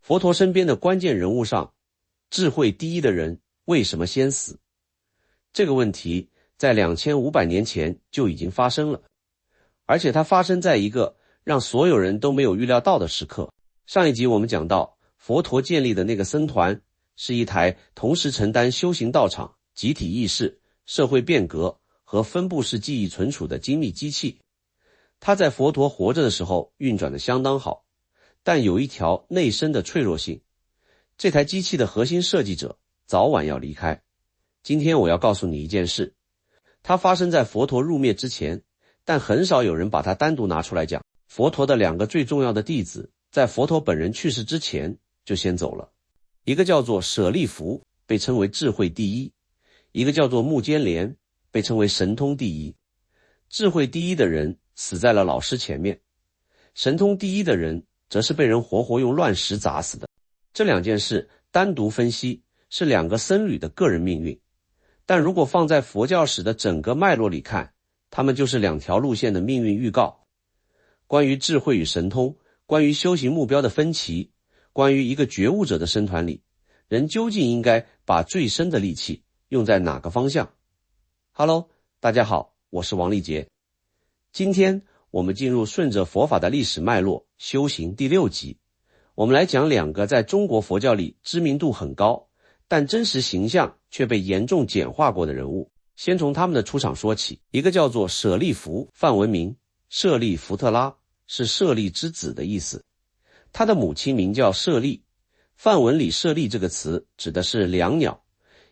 佛陀身边的关键人物上，智慧第一的人为什么先死？这个问题在2500年前就已经发生了，而且它发生在一个让所有人都没有预料到的时刻。上一集我们讲到，佛陀建立的那个僧团是一台同时承担修行道场、集体意识、社会变革和分布式记忆存储的精密机器。它在佛陀活着的时候运转得相当好，但有一条内生的脆弱性，这台机器的核心设计者早晚要离开。今天我要告诉你一件事，它发生在佛陀入灭之前，但很少有人把它单独拿出来讲。佛陀的2个最重要的弟子在佛陀本人去世之前就先走了，一个叫做舍利弗，被称为智慧第一；一个叫做目犍连，被称为神通第一。智慧第一的人死在了老师前面，神通第一的人则是被人活活用乱石砸死的。这2件事单独分析是2个僧侣的个人命运，但如果放在佛教史的整个脉络里看，他们就是2条路线的命运预告。关于智慧与神通，关于修行目标的分歧，关于一个觉悟者的僧团里，人究竟应该把最深的力气用在哪个方向？ Hello， 大家好，我是王立杰。今天我们进入顺着佛法的历史脉络修行第6集，我们来讲2个在中国佛教里知名度很高，但真实形象却被严重简化过的人物。先从他们的出场说起，一个叫做舍利弗，梵文名舍利弗特拉，是舍利之子的意思。他的母亲名叫舍利，梵文里舍利这个词指的是椋鸟，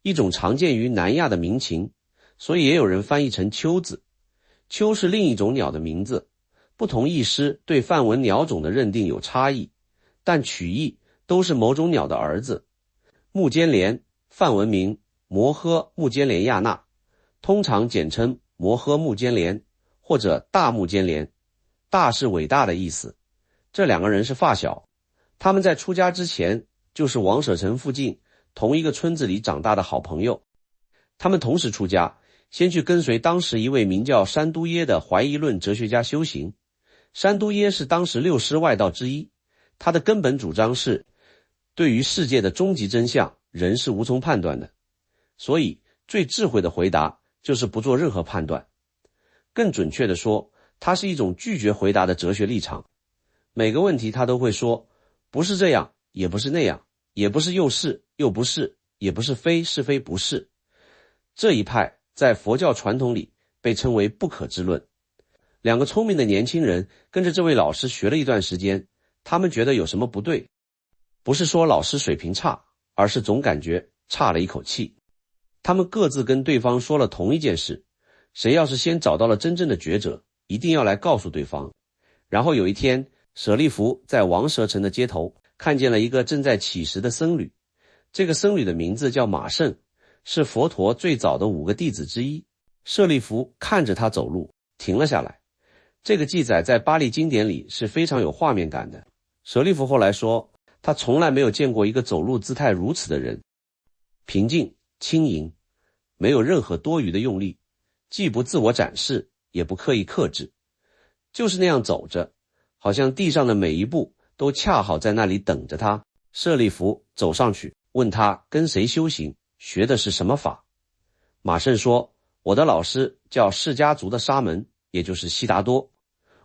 一种常见于南亚的鸣禽，所以也有人翻译成秋子。秋是另一种鸟的名字，不同译师对梵文鸟种的认定有差异，但取义都是某种鸟的儿子。目犍连，梵文名摩诃目犍连亚那，通常简称摩诃目犍连或者大目犍连，大是伟大的意思。这2个人是发小，他们在出家之前就是王舍城附近同一个村子里长大的好朋友。他们同时出家，先去跟随当时一位名叫山都耶的怀疑论哲学家修行。山都耶是当时6师外道之一，他的根本主张是，对于世界的终极真相，人是无从判断的，所以最智慧的回答就是不做任何判断。更准确地说，它是一种拒绝回答的哲学立场。每个问题他都会说，不是这样，也不是那样，也不是又是又不是，也不是非是非不是。这一派在佛教传统里被称为不可知论。2个聪明的年轻人跟着这位老师学了一段时间，他们觉得有什么不对，不是说老师水平差，而是总感觉差了一口气。他们各自跟对方说了同一件事，谁要是先找到了真正的觉者，一定要来告诉对方。然后有一天，舍利弗在王舍城的街头看见了一个正在乞食的僧侣，这个僧侣的名字叫马胜，是佛陀最早的5个弟子之一。舍利弗看着他走路，停了下来。这个记载在巴利经典里是非常有画面感的。舍利弗后来说，他从来没有见过一个走路姿态如此的人，平静轻盈，没有任何多余的用力，既不自我展示，也不刻意克制，就是那样走着，好像地上的每一步都恰好在那里等着他。舍利弗走上去问他跟谁修行，学的是什么法。马胜说，我的老师叫释迦族的沙门，也就是悉达多，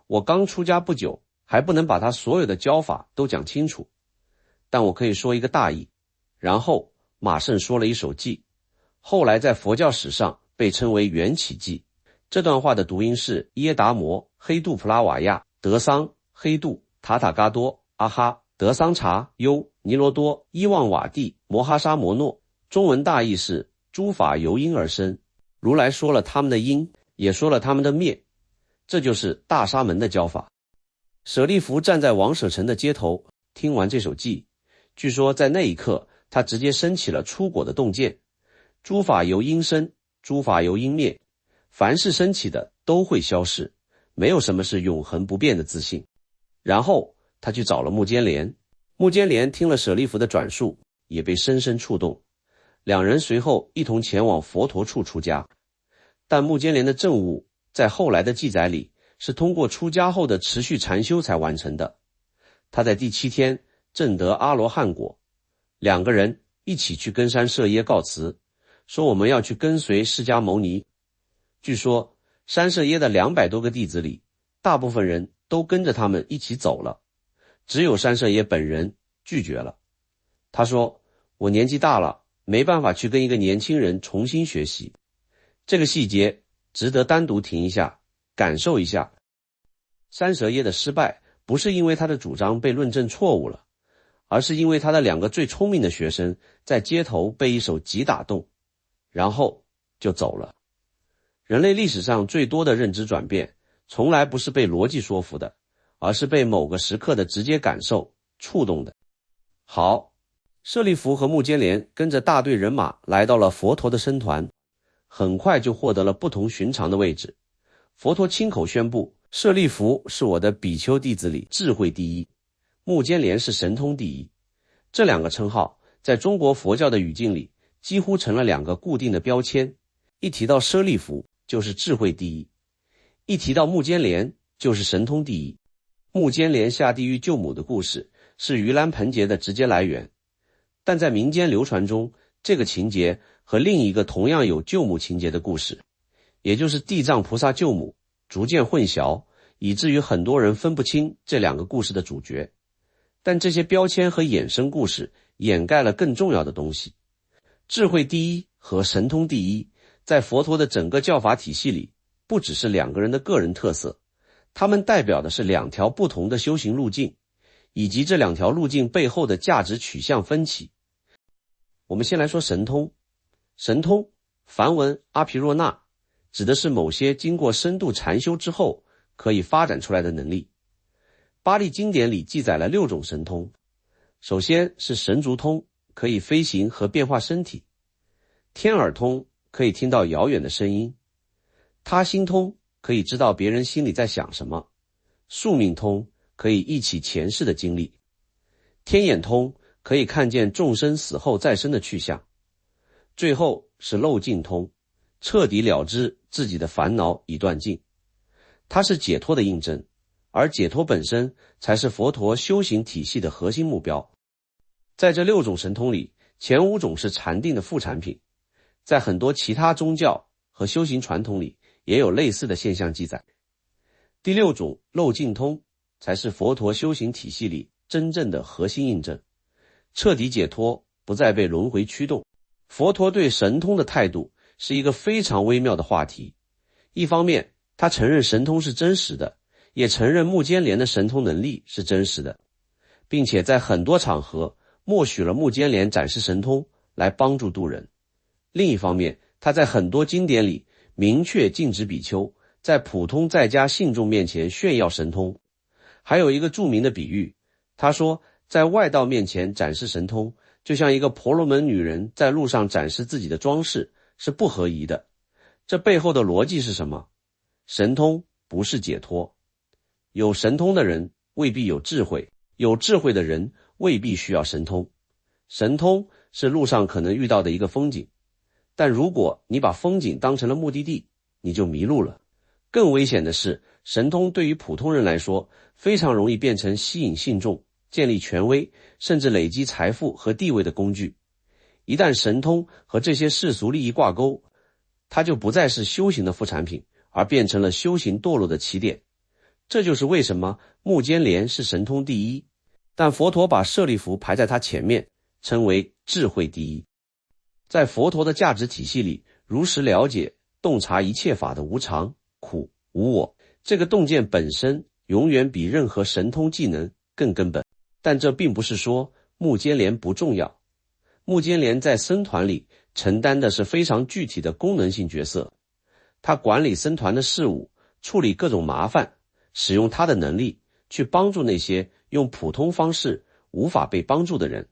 我刚出家不久，还不能把他所有的教法都讲清楚，但我可以说一个大意。然后马胜说了一首偈，后来在佛教史上被称为缘起偈。这段话的读音是耶达摩黑度普拉瓦亚德桑黑度塔塔嘎多阿哈德桑查优尼罗多伊旺瓦蒂摩哈沙摩诺。中文大意是诸法由因而生，如来说了他们的因，也说了他们的灭，这就是大沙门的教法。舍利弗站在王舍城的街头，听完这首偈，据说在那一刻他直接升起了出果的洞见。诸法由因生，诸法由因灭，凡是升起的都会消逝，没有什么是永恒不变的自信。然后他去找了目犍连，目犍连听了舍利弗的转述，也被深深触动。2人随后一同前往佛陀处出家。但目犍连的证悟在后来的记载里是通过出家后的持续禅修才完成的。他在第7天证得阿罗汉果，两个人一起去跟山舍耶告辞，说我们要去跟随释迦牟尼。据说山舍耶的200多个弟子里，大部分人都跟着他们一起走了，只有山舍耶本人拒绝了。他说，我年纪大了，没办法去跟一个年轻人重新学习。这个细节值得单独停一下，感受一下。山舍耶的失败不是因为他的主张被论证错误了，而是因为他的2个最聪明的学生在街头被一首偈打动，然后就走了。人类历史上最多的认知转变，从来不是被逻辑说服的，而是被某个时刻的直接感受触动的。好，舍利弗和目犍连跟着大队人马来到了佛陀的僧团，很快就获得了不同寻常的位置。佛陀亲口宣布，舍利弗是我的比丘弟子里智慧第一，目犍连是神通第一。这2个称号在中国佛教的语境里几乎成了2个固定的标签，一提到舍利弗就是智慧第一，一提到目犍连就是神通第一。目犍连下地狱救母的故事是盂兰盆节的直接来源，但在民间流传中，这个情节和另一个同样有救母情节的故事，也就是地藏菩萨救母，逐渐混淆，以至于很多人分不清这2个故事的主角。但这些标签和衍生故事掩盖了更重要的东西。智慧第一和神通第一在佛陀的整个教法体系里，不只是2个人的个人特色，他们代表的是2条不同的修行路径，以及这2条路径背后的价值取向分歧。我们先来说神通。神通，梵文阿毗若那，指的是某些经过深度禅修之后可以发展出来的能力。巴利经典里记载了6种神通。首先是神足通，可以飞行和变化身体；天耳通，可以听到遥远的声音；他心通，可以知道别人心里在想什么；宿命通，可以忆起前世的经历；天眼通，可以看见众生死后再生的去向；最后是漏尽通，彻底了知自己的烦恼已断尽。它是解脱的印证，而解脱本身才是佛陀修行体系的核心目标。在这6种神通里，前5种是禅定的副产品，在很多其他宗教和修行传统里也有类似的现象记载。第6种漏尽通才是佛陀修行体系里真正的核心印证，彻底解脱，不再被轮回驱动。佛陀对神通的态度是一个非常微妙的话题。一方面，他承认神通是真实的，也承认目犍连的神通能力是真实的，并且在很多场合默许了目犍连展示神通来帮助度人。另一方面，他在很多经典里明确禁止比丘在普通在家信众面前炫耀神通。还有一个著名的比喻，他说在外道面前展示神通，就像一个婆罗门女人在路上展示自己的装饰，是不合宜的。这背后的逻辑是什么？神通不是解脱，有神通的人未必有智慧，有智慧的人未必需要神通。神通是路上可能遇到的一个风景，但如果你把风景当成了目的地，你就迷路了。更危险的是，神通对于普通人来说，非常容易变成吸引信众、建立权威，甚至累积财富和地位的工具。一旦神通和这些世俗利益挂钩，它就不再是修行的副产品，而变成了修行堕落的起点。这就是为什么目犍连是神通第一，但佛陀把舍利弗排在他前面，称为智慧第一。在佛陀的价值体系里，如实了解、洞察一切法的无常、苦、无我，这个洞见本身永远比任何神通技能更根本。但这并不是说目犍连不重要。目犍连在僧团里承担的是非常具体的功能性角色，他管理僧团的事务，处理各种麻烦，使用他的能力去帮助那些用普通方式无法被帮助的人。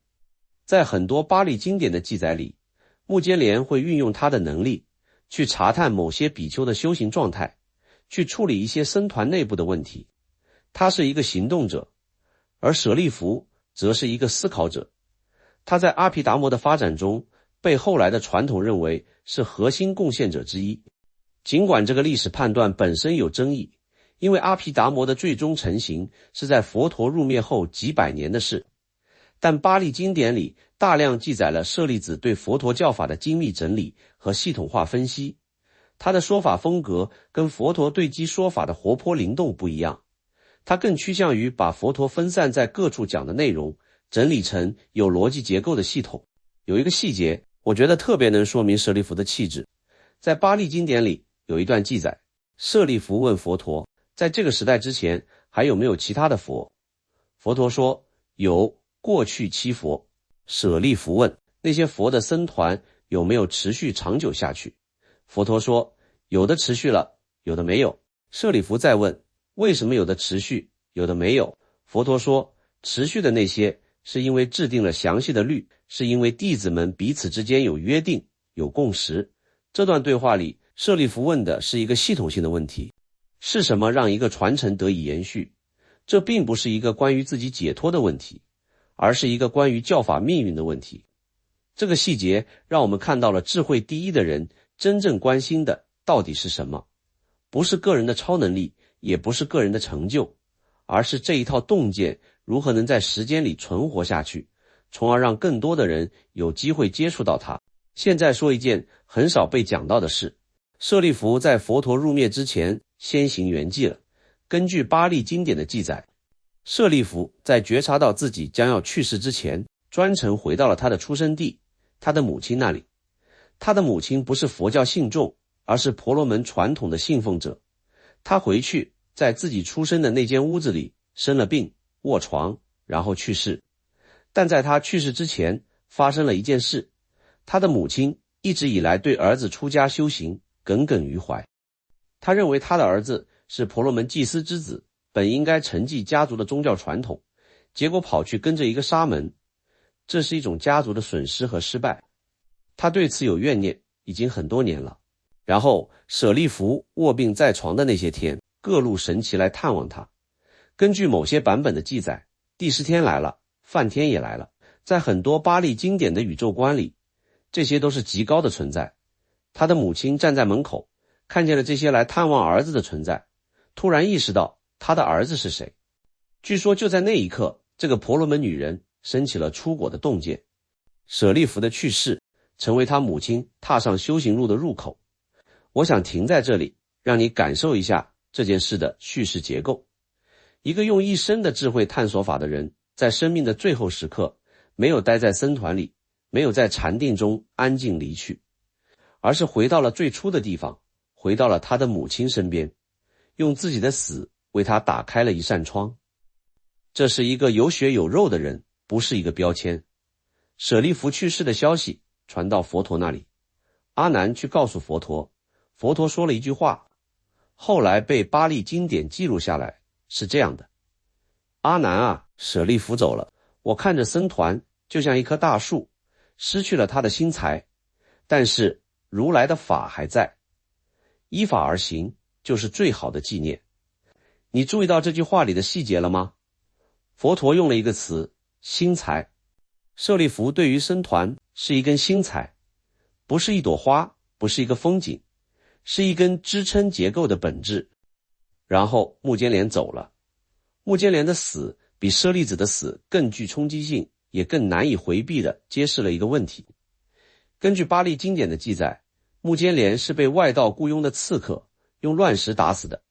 在很多巴利经典的记载里，目犍连会运用他的能力去查探某些比丘的修行状态，去处理一些僧团内部的问题。他是一个行动者，而舍利弗则是一个思考者。他在阿毗达摩的发展中被后来的传统认为是核心贡献者之一。尽管这个历史判断本身有争议，因为阿毗达摩的最终成型是在佛陀入灭后几百年的事，但巴利经典里大量记载了舍利子对佛陀教法的精密整理和系统化分析。他的说法风格跟佛陀对机说法的活泼灵动不一样，他更趋向于把佛陀分散在各处讲的内容整理成有逻辑结构的系统。有一个细节，我觉得特别能说明舍利弗的气质。在巴利经典里有一段记载，舍利弗问佛陀，在这个时代之前还有没有其他的佛？佛陀说有，过去七佛。舍利弗问，那些佛的僧团有没有持续长久下去？佛陀说有的持续了，有的没有。舍利弗再问，为什么有的持续，有的没有？佛陀说持续的那些是因为制定了详细的律，是因为弟子们彼此之间有约定，有共识。这段对话里，舍利弗问的是一个系统性的问题，是什么让一个传承得以延续？这并不是一个关于自己解脱的问题，而是一个关于教法命运的问题。这个细节让我们看到了智慧第一的人真正关心的到底是什么，不是个人的超能力，也不是个人的成就，而是这一套洞见如何能在时间里存活下去，从而让更多的人有机会接触到它。现在说一件很少被讲到的事，舍利弗在佛陀入灭之前先行圆寂了。根据巴利经典的记载，舍利弗在觉察到自己将要去世之前，专程回到了他的出生地，他的母亲那里。他的母亲不是佛教信众，而是婆罗门传统的信奉者。他回去在自己出生的那间屋子里生了病，卧床，然后去世。但在他去世之前发生了一件事，他的母亲一直以来对儿子出家修行耿耿于怀。他认为他的儿子是婆罗门祭司之子，本应该承继家族的宗教传统，结果跑去跟着一个沙门，这是一种家族的损失和失败。他对此有怨念，已经很多年了。然后舍利弗卧病在床的那些天，各路神祇来探望他。根据某些版本的记载，第10天来了，梵天也来了。在很多巴利经典的宇宙观里，这些都是极高的存在。他的母亲站在门口，看见了这些来探望儿子的存在，突然意识到他的儿子是谁。据说就在那一刻，这个婆罗门女人升起了出果的洞见。舍利弗的去世成为他母亲踏上修行路的入口。我想停在这里，让你感受一下这件事的叙事结构。一个用一生的智慧探索法的人，在生命的最后时刻，没有待在僧团里，没有在禅定中安静离去，而是回到了最初的地方，回到了他的母亲身边，用自己的死为他打开了一扇窗。这是一个有血有肉的人，不是一个标签。舍利弗去世的消息传到佛陀那里，阿难去告诉佛陀，佛陀说了一句话，后来被巴利经典记录下来，是这样的：阿难啊，舍利弗走了，我看着僧团就像一棵大树，失去了他的心材，但是如来的法还在，依法而行就是最好的纪念。你注意到这句话里的细节了吗？佛陀用了一个词，心材。舍利弗对于僧团是一根心材，不是一朵花，不是一个风景，是一根支撑结构的本质。然后目犍连走了，目犍连的死比舍利子的死更具冲击性，也更难以回避地揭示了一个问题。根据巴利经典的记载，目犍连是被外道雇佣的刺客用乱石打死的。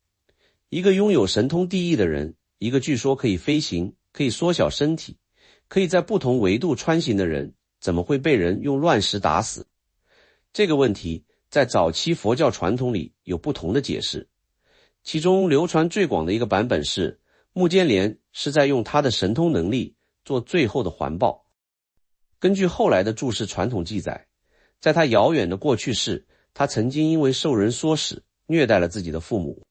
一个拥有神通第一的人，一个据说可以飞行，可以缩小身体，可以在不同维度穿行的人，怎么会被人用乱石打死？这个问题在早期佛教传统里有不同的解释，其中流传最广的一个版本是，目犍连是在用他的神通能力做最后的环抱。根据后来的注释传统记载，在他遥远的过去世，他曾经因为受人唆使，虐待了自己的父母，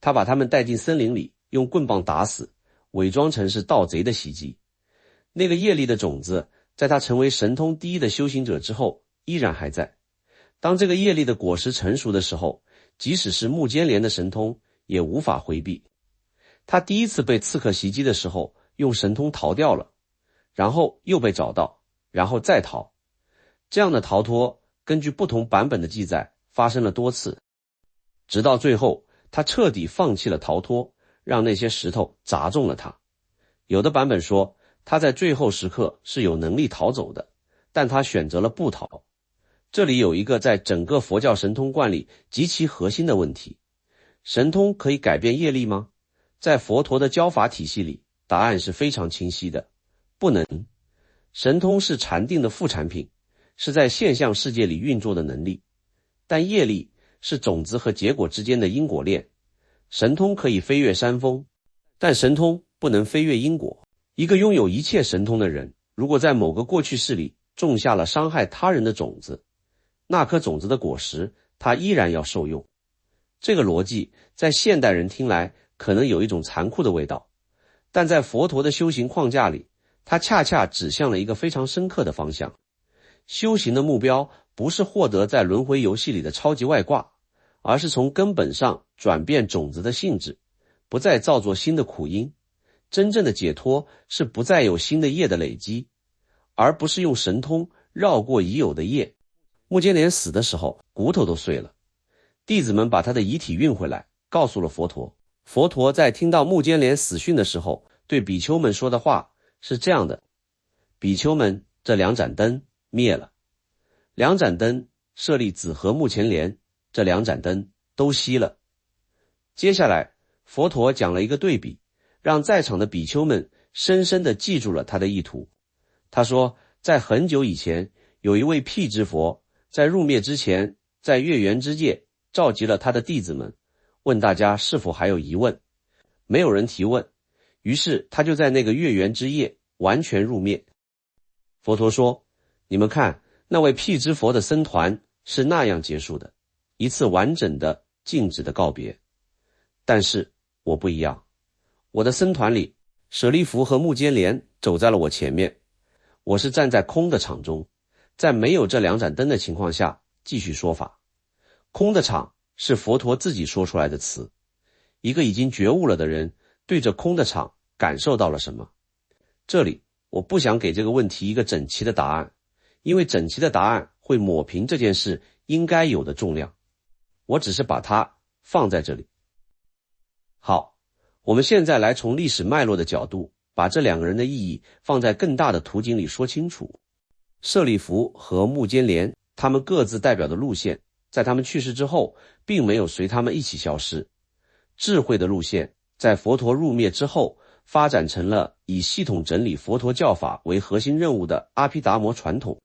他把他们带进森林里，用棍棒打死，伪装成是盗贼的袭击。那个业力的种子，在他成为神通第一的修行者之后，依然还在。当这个业力的果实成熟的时候，即使是目犍连的神通，也无法回避。他第一次被刺客袭击的时候，用神通逃掉了，然后又被找到，然后再逃。这样的逃脱，根据不同版本的记载，发生了多次，直到最后，他彻底放弃了逃脱，让那些石头砸中了他。有的版本说，他在最后时刻是有能力逃走的，但他选择了不逃。这里有一个在整个佛教神通观里极其核心的问题：神通可以改变业力吗？在佛陀的教法体系里，答案是非常清晰的，不能。神通是禅定的副产品，是在现象世界里运作的能力，但业力是种子和结果之间的因果链。神通可以飞越山峰，但神通不能飞越因果。一个拥有一切神通的人，如果在某个过去世里种下了伤害他人的种子，那颗种子的果实他依然要受用。这个逻辑在现代人听来可能有一种残酷的味道，但在佛陀的修行框架里，它恰恰指向了一个非常深刻的方向。修行的目标不是获得在轮回游戏里的超级外挂，而是从根本上转变种子的性质，不再造作新的苦因。真正的解脱是不再有新的业的累积，而不是用神通绕过已有的业。目犍连死的时候骨头都碎了，弟子们把他的遗体运回来，告诉了佛陀。佛陀在听到目犍连死讯的时候，对比丘们说的话是这样的：比丘们，这两盏灯灭了，两盏灯舍利子和目犍连，这两盏灯都熄了。接下来佛陀讲了一个对比，让在场的比丘们深深地记住了他的意图。他说，在很久以前，有一位辟支佛在入灭之前，在月圆之夜召集了他的弟子们，问大家是否还有疑问。没有人提问，于是他就在那个月圆之夜完全入灭。佛陀说，你们看，那位辟支佛的僧团是那样结束的，一次完整的静止的告别。但是我不一样，我的僧团里，舍利弗和目犍连走在了我前面，我是站在空的场中，在没有这两盏灯的情况下继续说法。空的场是佛陀自己说出来的词，一个已经觉悟了的人对着空的场感受到了什么？这里我不想给这个问题一个整齐的答案，因为整齐的答案会抹平这件事应该有的重量。我只是把它放在这里。好，我们现在来从历史脉络的角度，把这两个人的意义放在更大的图景里说清楚。舍利弗和目犍连，他们各自代表的路线，在他们去世之后，并没有随他们一起消失。智慧的路线，在佛陀入灭之后，发展成了以系统整理佛陀教法为核心任务的阿毗达摩传统，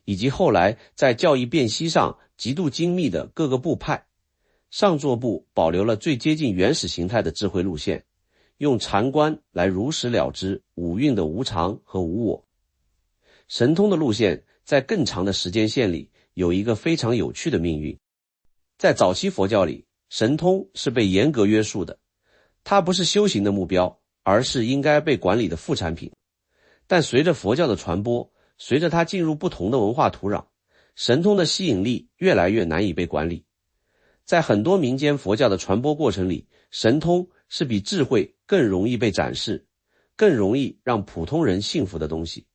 以及后来在教义辨析上极度精密的各个部派。上座部保留了最接近原始形态的智慧路线，用禅观来如实了知五蕴的无常和无我。神通的路线在更长的时间线里有一个非常有趣的命运。在早期佛教里，神通是被严格约束的，它不是修行的目标，而是应该被管理的副产品。但随着佛教的传播，随着它进入不同的文化土壤，神通的吸引力越来越难以被管理。在很多民间佛教的传播过程里，神通是比智慧更容易被展示，更容易让普通人信服的东西。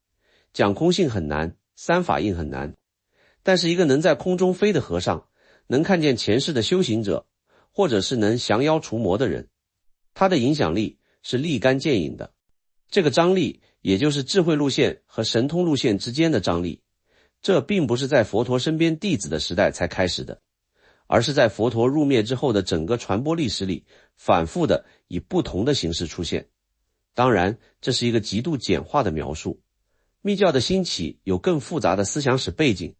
讲空性很难，三法印很难，但是一个能在空中飞的和尚，能看见前世的修行者，或者是能降妖除魔的人，他的影响力是立竿见影的。这个张力也就是智慧路线和神通路线之间的张力，这并不是在佛陀身边弟子的时代才开始的，而是在佛陀入灭之后的整个传播历史里反复的以不同的形式出现。当然，这是一个极度简化的描述。密教的兴起有更复杂的思想史背景，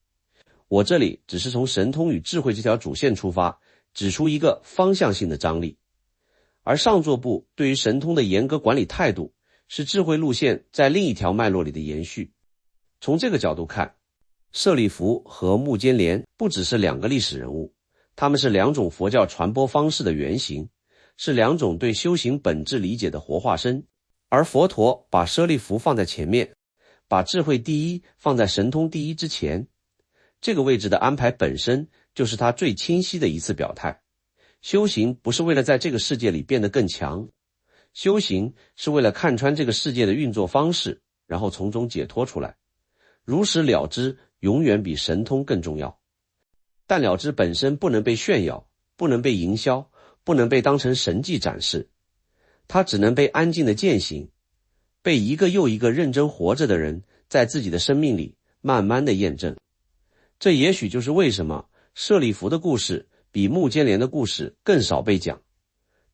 我这里只是从神通与智慧这条主线出发，指出一个方向性的张力。而上座部对于神通的严格管理态度，是智慧路线在另一条脉络里的延续。从这个角度看，舍利弗和目犍连不只是两个历史人物，他们是两种佛教传播方式的原型，是两种对修行本质理解的活化身。而佛陀把舍利弗放在前面，把智慧第一放在神通第一之前，这个位置的安排本身就是他最清晰的一次表态。修行不是为了在这个世界里变得更强，修行是为了看穿这个世界的运作方式，然后从中解脱出来。如实了知永远比神通更重要，但了知本身不能被炫耀，不能被营销，不能被当成神迹展示，它只能被安静的践行。被一个又一个认真活着的人在自己的生命里慢慢的验证。这也许就是为什么舍利弗的故事比目犍连的故事更少被讲。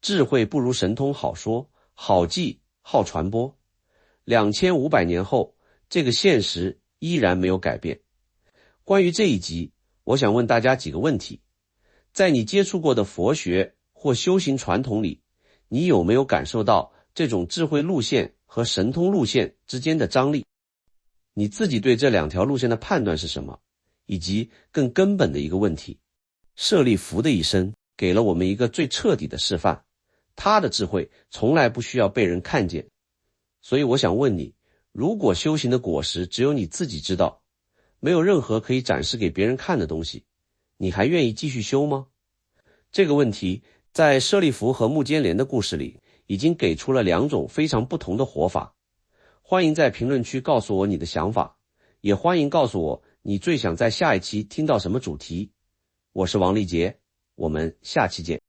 智慧不如神通好说，好记，好传播。2500年后，这个现实依然没有改变。关于这一集，我想问大家几个问题。在你接触过的佛学或修行传统里，你有没有感受到这种智慧路线和神通路线之间的张力？你自己对这两条路线的判断是什么？以及更根本的一个问题，舍利弗的一生给了我们一个最彻底的示范，他的智慧从来不需要被人看见。所以我想问你，如果修行的果实只有你自己知道，没有任何可以展示给别人看的东西，你还愿意继续修吗？这个问题在舍利弗和目犍连的故事里已经给出了两种非常不同的活法。欢迎在评论区告诉我你的想法，也欢迎告诉我你最想在下一期听到什么主题。我是王立杰，我们下期见。